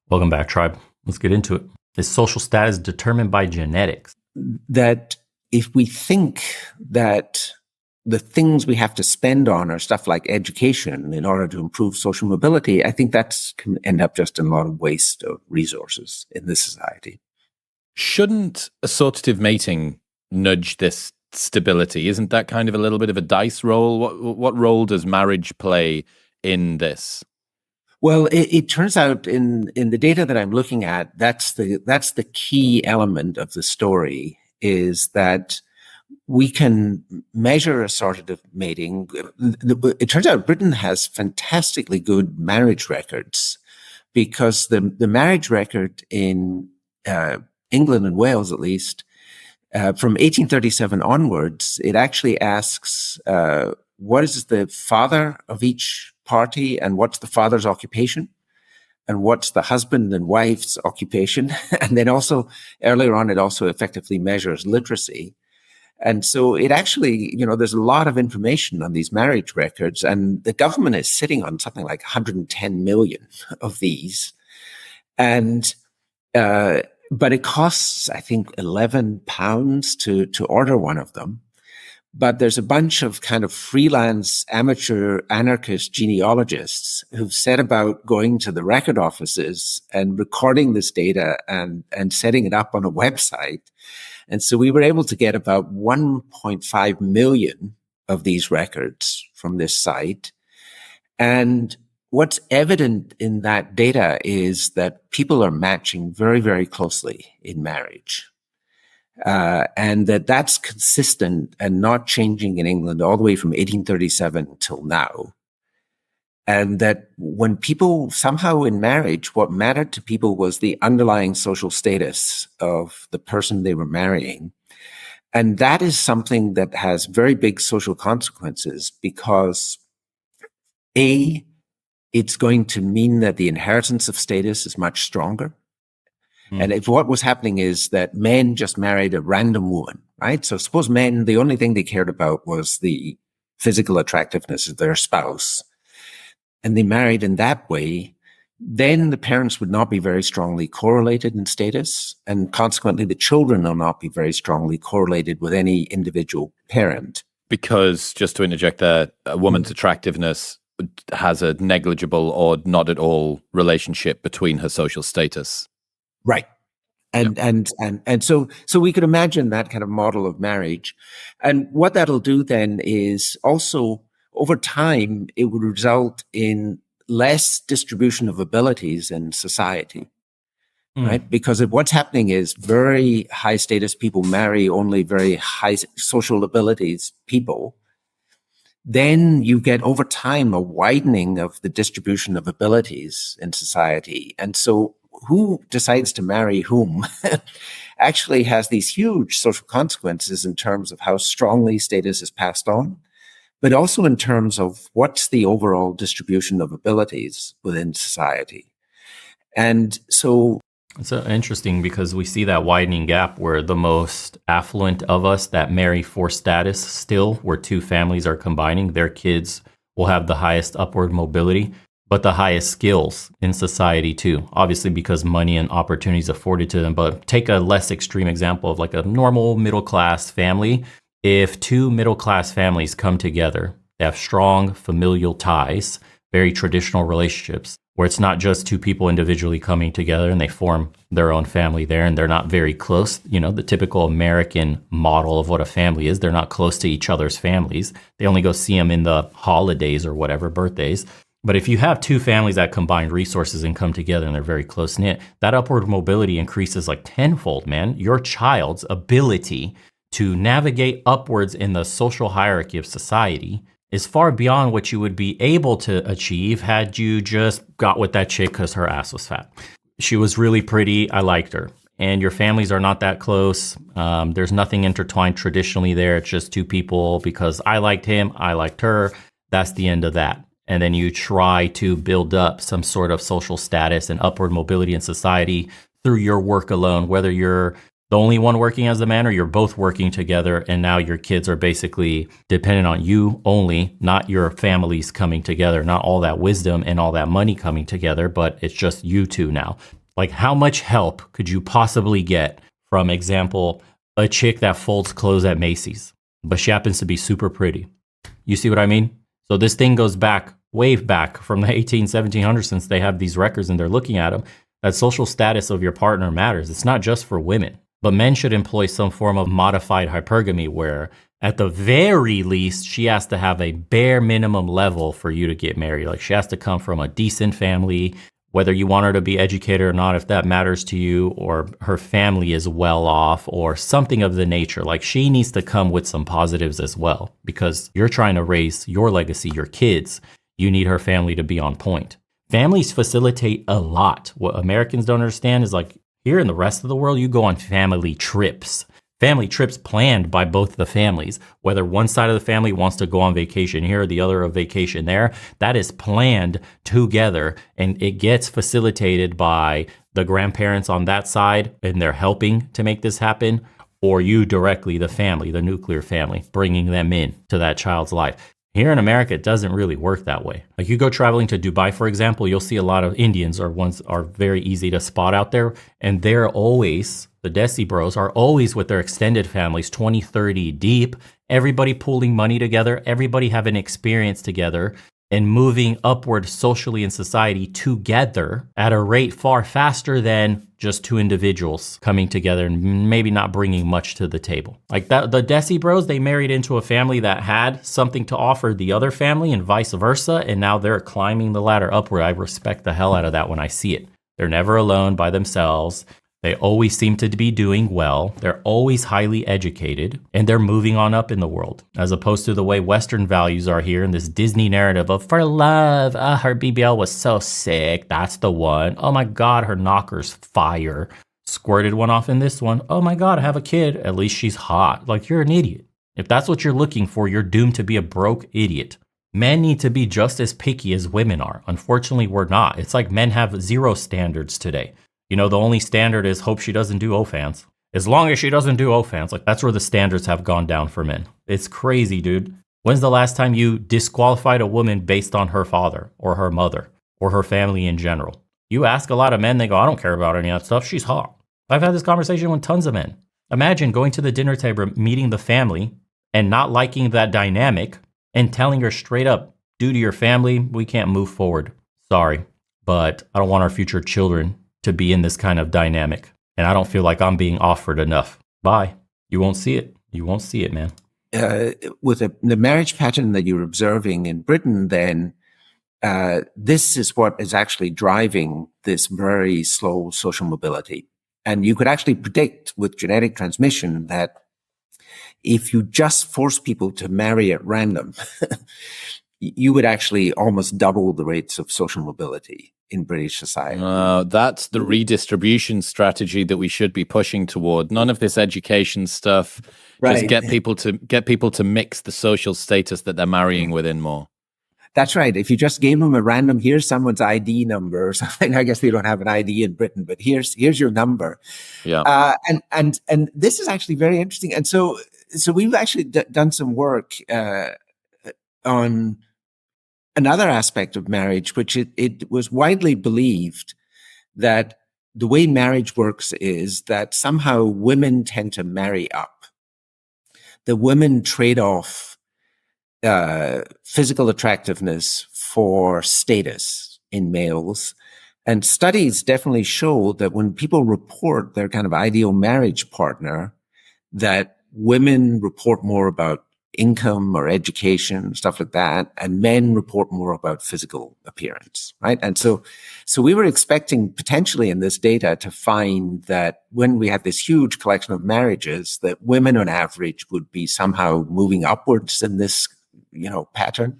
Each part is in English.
Welcome back, tribe. Let's get into it. Is social status determined by genetics? That if we think that the things we have to spend on are stuff like education in order to improve social mobility, I think that can end up just in a lot of waste of resources in this society. Shouldn't assortative mating nudge this stability? Isn't that kind of a little bit of a dice roll? What role does marriage play in this? Well, it turns out in the data that I'm looking at, that's the key element of the story, is that we can measure assortative mating. It turns out Britain has fantastically good marriage records, because the marriage record in England and Wales, at least, from 1837 onwards, it actually asks what is the father of each party and what's the father's occupation and what's the husband and wife's occupation. And then also earlier on, it also effectively measures literacy. And so it actually, there's a lot of information on these marriage records, and the government is sitting on something like 110 million of these. And, but it costs, I think, £11 to order one of them. But there's a bunch of kind of freelance amateur anarchist genealogists who've set about going to the record offices and recording this data and setting it up on a website. And so we were able to get about 1.5 million of these records from this site. And what's evident in that data is that people are matching very, very closely in marriage. And that's consistent and not changing in England all the way from 1837 till now. And that when people somehow in marriage, what mattered to people was the underlying social status of the person they were marrying. And that is something that has very big social consequences, because it's going to mean that the inheritance of status is much stronger. And if what was happening is that men just married a random woman, right? So suppose men, the only thing they cared about was the physical attractiveness of their spouse, and they married in that way, then the parents would not be very strongly correlated in status, and consequently the children will not be very strongly correlated with any individual parent. Because, just to interject there, a woman's attractiveness has a negligible or not at all relationship between her social status. Right. And so we could imagine that kind of model of marriage. And what that'll do then is also over time, it would result in less distribution of abilities in society, right? Because what's happening is very high status people marry only very high social abilities people. Then you get over time a widening of the distribution of abilities in society. And so who decides to marry whom actually has these huge social consequences in terms of how strongly status is passed on, but also in terms of what's the overall distribution of abilities within society. And so it's interesting because we see that widening gap where the most affluent of us that marry for status still, where two families are combining, their kids will have the highest upward mobility, but the highest skills in society too, obviously because money and opportunities afforded to them. But take a less extreme example of like a normal middle-class family. If two middle-class families come together, they have strong familial ties, very traditional relationships, where it's not just two people individually coming together and they form their own family there and they're not very close. The typical American model of what a family is, they're not close to each other's families. They only go see them in the holidays or whatever, birthdays. But if you have two families that combine resources and come together and they're very close knit, that upward mobility increases like tenfold, man. Your child's ability to navigate upwards in the social hierarchy of society is far beyond what you would be able to achieve had you just got with that chick because her ass was fat. She was really pretty. I liked her. And your families are not that close. There's nothing intertwined traditionally there. It's just two people because I liked him, I liked her. That's the end of that. And then you try to build up some sort of social status and upward mobility in society through your work alone, whether you're the only one working as the man, or you're both working together and now your kids are basically dependent on you only, not your families coming together, not all that wisdom and all that money coming together, but it's just you two now. Like, how much help could you possibly get from, example, a chick that folds clothes at Macy's, but she happens to be super pretty? You see what I mean? So this thing goes back, way back from the 1700s, since they have these records and they're looking at them, that social status of your partner matters. It's not just for women. But men should employ some form of modified hypergamy where, at the very least, she has to have a bare minimum level for you to get married. Like, she has to come from a decent family, whether you want her to be educated or not, if that matters to you, or her family is well off or something of the nature. Like, she needs to come with some positives as well, because you're trying to raise your legacy, your kids. You need her family to be on point. Families facilitate a lot. What Americans don't understand is, like, here in the rest of the world, you go on family trips. Family trips planned by both the families. Whether one side of the family wants to go on vacation here or the other a vacation there, that is planned together, and it gets facilitated by the grandparents on that side, and they're helping to make this happen, or you directly, the family, the nuclear family, bringing them in to that child's life. Here in America, it doesn't really work that way. Like, you go traveling to Dubai, for example, you'll see a lot of Indians are very easy to spot out there. And they're always, the Desi bros are always with their extended families, 20, 30 deep, everybody pooling money together, everybody having experience together and moving upward socially in society together at a rate far faster than just two individuals coming together and maybe not bringing much to the table. Like that, the Desi bros, they married into a family that had something to offer the other family and vice versa, and now they're climbing the ladder upward. I respect the hell out of that when I see it. They're never alone by themselves. They always seem to be doing well. They're always highly educated, and they're moving on up in the world, as opposed to the way Western values are here in this Disney narrative of for love. Her BBL was so sick. That's the one. Oh my God, her knocker's fire. Squirted one off in this one. Oh my God, I have a kid. At least she's hot. Like, you're an idiot. If that's what you're looking for, you're doomed to be a broke idiot. Men need to be just as picky as women are. Unfortunately, we're not. It's like men have zero standards today. You know, the only standard is hope she doesn't do OFANs. As long as she doesn't do OFANs, like, that's where the standards have gone down for men. It's crazy, dude. When's the last time you disqualified a woman based on her father or her mother or her family in general? You ask a lot of men, they go, I don't care about any of that stuff. She's hot. I've had this conversation with tons of men. Imagine going to the dinner table, meeting the family and not liking that dynamic and telling her straight up, due to your family, we can't move forward. Sorry, but I don't want our future children to be in this kind of dynamic. And I don't feel like I'm being offered enough. Bye. You won't see it. You won't see it, man. With the marriage pattern that you're observing in Britain, then this is what is actually driving this very slow social mobility. And you could actually predict with genetic transmission that if you just force people to marry at random, you would actually almost double the rates of social mobility in British society. That's the redistribution strategy that we should be pushing toward. None of this education stuff. Right. Just get people to mix the social status that they're marrying within more. That's right. If you just gave them a random, here's someone's ID number or something. I guess we don't have an ID in Britain, but here's your number. Yeah. And this is actually very interesting. And so we've actually done some work on another aspect of marriage, which it was widely believed that the way marriage works is that somehow women tend to marry up. The women trade off physical attractiveness for status in males. And studies definitely show that when people report their kind of ideal marriage partner, that women report more about income or education, stuff like that, and men report more about physical appearance, right? And so we were expecting potentially in this data to find that when we had this huge collection of marriages, that women on average would be somehow moving upwards in this, pattern,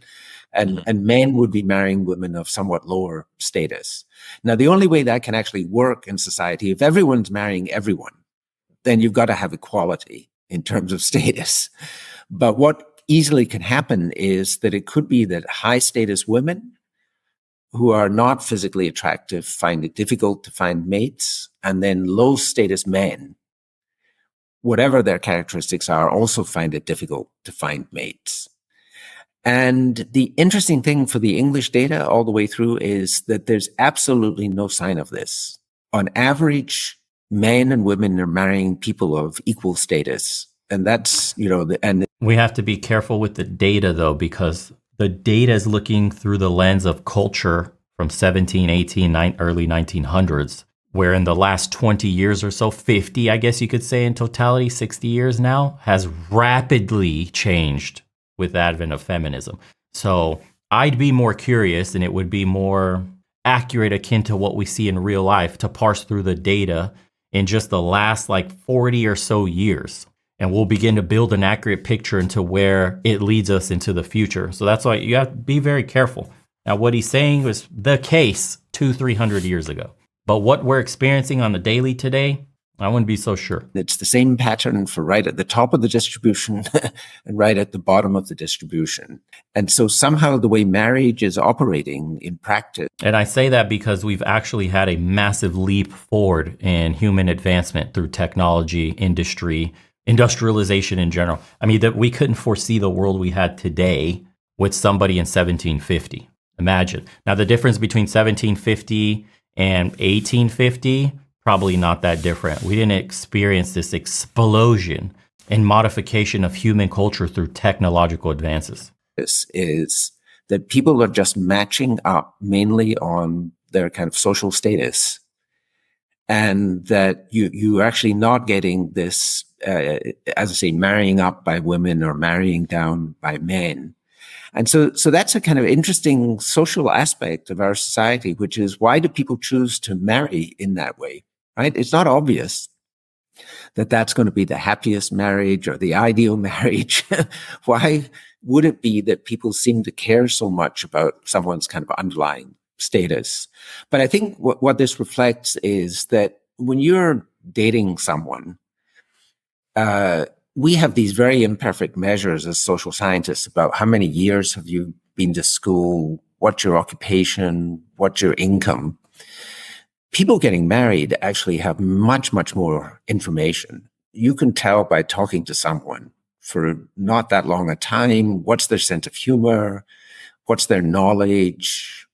and men would be marrying women of somewhat lower status. Now, the only way that can actually work in society, if everyone's marrying everyone, then you've got to have equality in terms of status. But what easily can happen is that it could be that high status women who are not physically attractive find it difficult to find mates, and then low status men whatever their characteristics are, also find it difficult to find mates. And the interesting thing for the English data all the way through is that there's absolutely no sign of this. On average, men and women are marrying people of equal status. And that's, and we have to be careful with the data, though, because the data is looking through the lens of culture from 17, 18, early 1900s, where in the last 20 years or so, 50, I guess you could say in totality, 60 years now, has rapidly changed with the advent of feminism. So I'd be more curious, and it would be more accurate, akin to what we see in real life, to parse through the data in just the last 40 or so years. And we'll begin to build an accurate picture into where it leads us into the future. So that's why you have to be very careful. Now, what he's saying was the case 200-300 years ago. But what we're experiencing on the daily today, I wouldn't be so sure. It's the same pattern for right at the top of the distribution and right at the bottom of the distribution. And so somehow the way marriage is operating in practice. And I say that because we've actually had a massive leap forward in human advancement through technology, industry, industrialization in general. I mean, that we couldn't foresee the world we had today with somebody in 1750. Imagine. Now, the difference between 1750 and 1850, probably not that different. We didn't experience this explosion and modification of human culture through technological advances. This is that people are just matching up mainly on their kind of social status, and that you're actually not getting this, as I say, marrying up by women or marrying down by men. And so that's a kind of interesting social aspect of our society, which is, why do people choose to marry in that way, right? It's not obvious that that's going to be the happiest marriage or the ideal marriage. Why would it be that people seem to care so much about someone's kind of underlying status? But I think what this reflects is that when you're dating someone, we have these very imperfect measures as social scientists about how many years have you been to school, what's your occupation, what's your income. People getting married actually have much, much more information. You can tell by talking to someone for not that long a time, what's their sense of humor, what's their knowledge,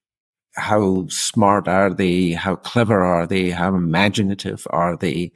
how smart are they, how clever are they, how imaginative are they.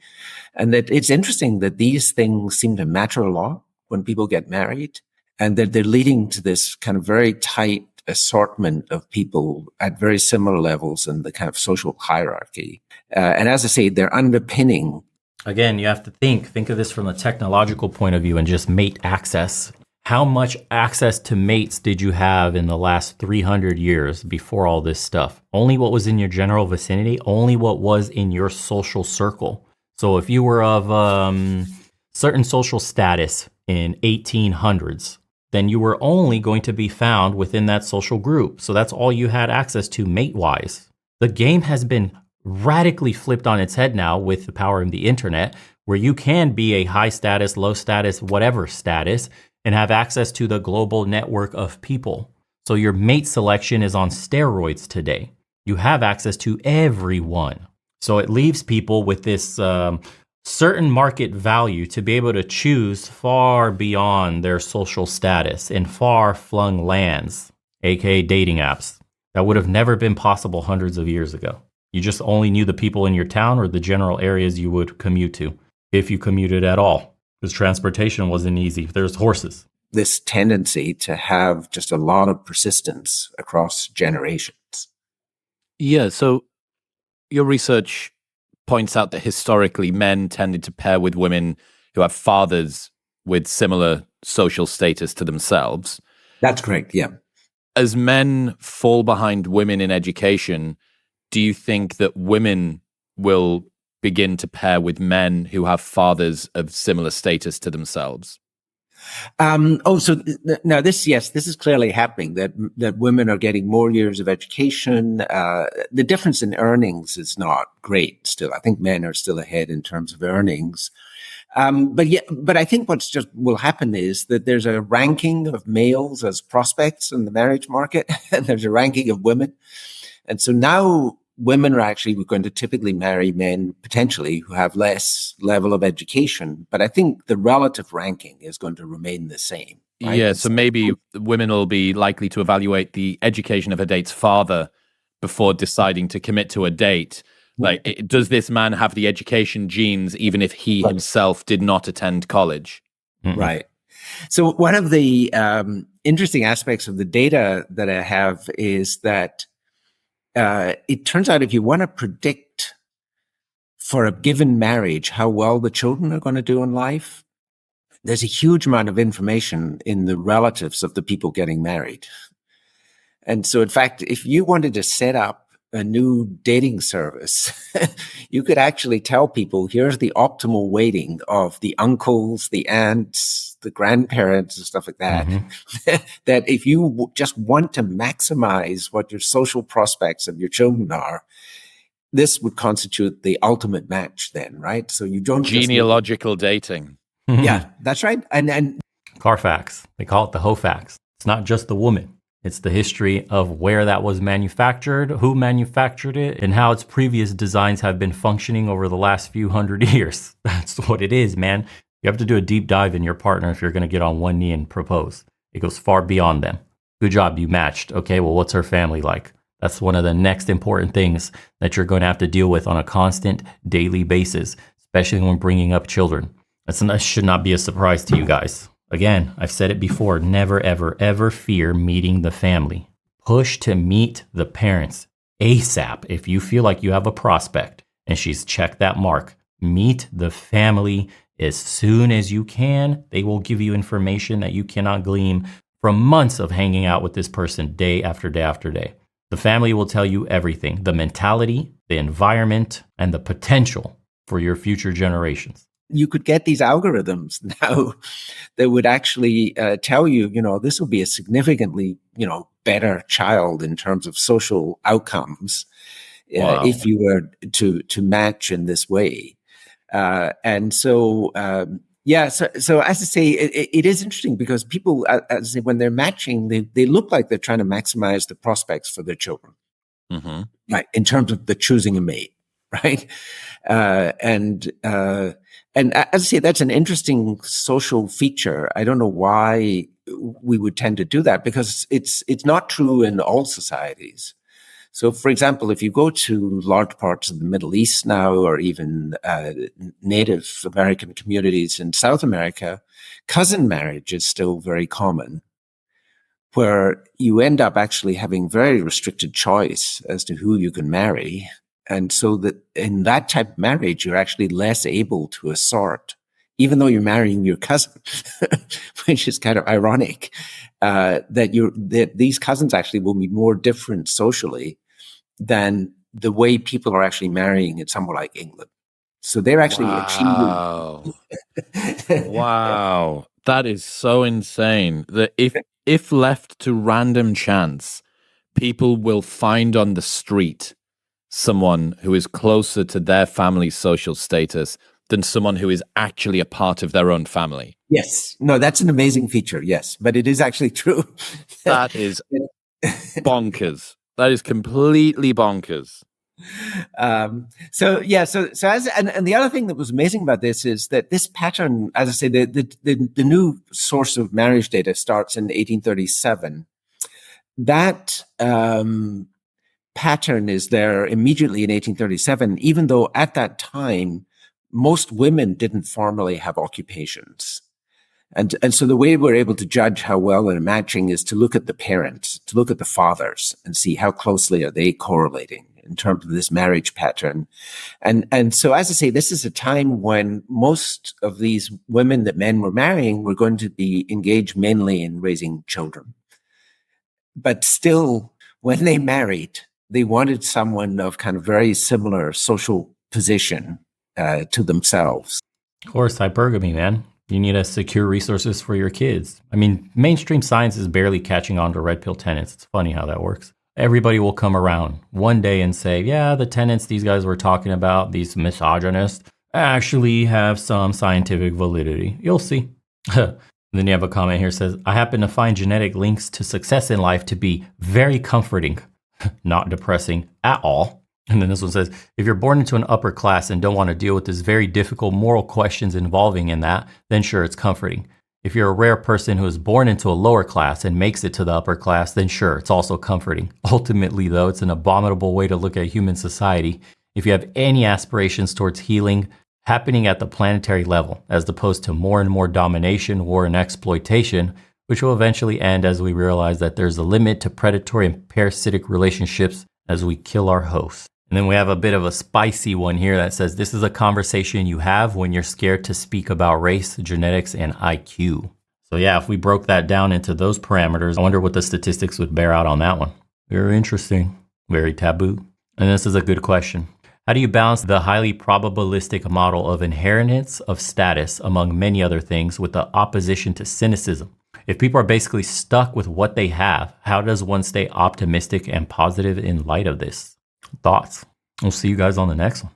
And that it's interesting that these things seem to matter a lot when people get married, and that they're leading to this kind of very tight assortment of people at very similar levels in the kind of social hierarchy. And as I say, they're underpinning. Again, you have to think of this from a technological point of view and just mate access. How much access to mates did you have in the last 300 years before all this stuff? Only what was in your general vicinity, only what was in your social circle. So if you were of certain social status in 1800s, then you were only going to be found within that social group. So that's all you had access to mate-wise. The game has been radically flipped on its head now with the power of the internet, where you can be a high status, low status, whatever status, and have access to the global network of people. So your mate selection is on steroids today. You have access to everyone. So it leaves people with this certain market value to be able to choose far beyond their social status in far-flung lands, aka dating apps, that would have never been possible hundreds of years ago. You just only knew the people in your town or the general areas you would commute to, if you commuted at all, because transportation wasn't easy. There's horses. This tendency to have just a lot of persistence across generations. Yeah, so your research points out that historically men tended to pair with women who have fathers with similar social status to themselves. That's correct, yeah. As men fall behind women in education, do you think that women will begin to pair with men who have fathers of similar status to themselves? Now this is clearly happening, that women are getting more years of education. The difference in earnings is not great still. I think men are still ahead in terms of earnings. But I think what's just will happen is that there's a ranking of males as prospects in the marriage market, and there's a ranking of women. And so now women are actually going to typically marry men potentially who have less level of education. But I think the relative ranking is going to remain the same. Right? Yeah, so maybe women will be likely to evaluate the education of a date's father before deciding to commit to a date. Like, does this man have the education genes, even if he himself did not attend college? Right. So one of the interesting aspects of the data that I have is that it turns out if you want to predict for a given marriage how well the children are going to do in life, there's a huge amount of information in the relatives of the people getting married. And so, in fact, if you wanted to set up a new dating service, you could actually tell people, here's the optimal weighting of the uncles, the aunts, the grandparents, and stuff like that. That if you just want to maximize what your social prospects of your children are, this would constitute the ultimate match then, right? So you don't genealogical dating. Yeah, that's right. And Carfax, they call it the Hofax. It's not just the woman. It's the history of where that was manufactured, who manufactured it, and how its previous designs have been functioning over the last few hundred years. That's what it is, man. You have to do a deep dive in your partner if you're going to get on one knee and propose. It goes far beyond them. Good job, you matched. Okay, well, what's her family like? That's one of the next important things that you're going to have to deal with on a constant daily basis, especially when bringing up children. That should not be a surprise to you guys. Again, I've said it before, never, ever, ever fear meeting the family. Push to meet the parents ASAP. If you feel like you have a prospect and she's checked that mark, meet the family as soon as you can. They will give you information that you cannot glean from months of hanging out with this person day after day after day. The family will tell you everything, the mentality, the environment, and the potential for your future generations. You could get these algorithms now that would actually tell you, this will be a significantly, better child in terms of social outcomes if you were to match in this way. So as I say, it is interesting because people, as I say, when they're matching, they look like they're trying to maximize the prospects for their children, right? In terms of the choosing a mate, right? And as I say, that's an interesting social feature. I don't know why we would tend to do that because it's not true in all societies. So, for example, if you go to large parts of the Middle East now, or even Native American communities in South America, cousin marriage is still very common, where you end up actually having very restricted choice as to who you can marry. And so that in that type of marriage, you're actually less able to assort, even though you're marrying your cousin, which is kind of ironic, that these cousins actually will be more different socially than the way people are actually marrying in somewhere like England. So they're actually achieving. Wow. That is so insane that if left to random chance, people will find on the street someone who is closer to their family's social status than someone who is actually a part of their own family. Yes. No, that's an amazing feature. Yes. But it is actually true. That is bonkers. That is completely bonkers. So the other thing that was amazing about this is that this pattern, as I say, the new source of marriage data starts in 1837. That, pattern is there immediately in 1837, even though at that time, most women didn't formally have occupations. And so the way we're able to judge how well they're matching is to look at the parents, to look at the fathers and see how closely are they correlating in terms of this marriage pattern. And so, as I say, this is a time when most of these women that men were marrying were going to be engaged mainly in raising children. But still, when they married, they wanted someone of kind of very similar social position to themselves. Of course, hypergamy, man. You need to secure resources for your kids. I mean, mainstream science is barely catching on to red pill tenets. It's funny how that works. Everybody will come around one day and say, yeah, the tenets these guys were talking about, these misogynists, actually have some scientific validity. You'll see. Then you have a comment here that says, I happen to find genetic links to success in life to be very comforting, not depressing at all. And then this one says, if you're born into an upper class and don't want to deal with this very difficult moral questions involving in that, then sure, it's comforting. If you're a rare person who is born into a lower class and makes it to the upper class, then sure, it's also comforting. Ultimately, though, it's an abominable way to look at human society. If you have any aspirations towards healing happening at the planetary level, as opposed to more and more domination, war, and exploitation, which will eventually end as we realize that there's a limit to predatory and parasitic relationships as we kill our hosts. And then we have a bit of a spicy one here that says, this is a conversation you have when you're scared to speak about race, genetics, and IQ. So yeah, if we broke that down into those parameters, I wonder what the statistics would bear out on that one. Very interesting, very taboo. And this is a good question. How do you balance the highly probabilistic model of inheritance of status, among many other things, with the opposition to cynicism? If people are basically stuck with what they have, how does one stay optimistic and positive in light of this? Thoughts? We'll see you guys on the next one.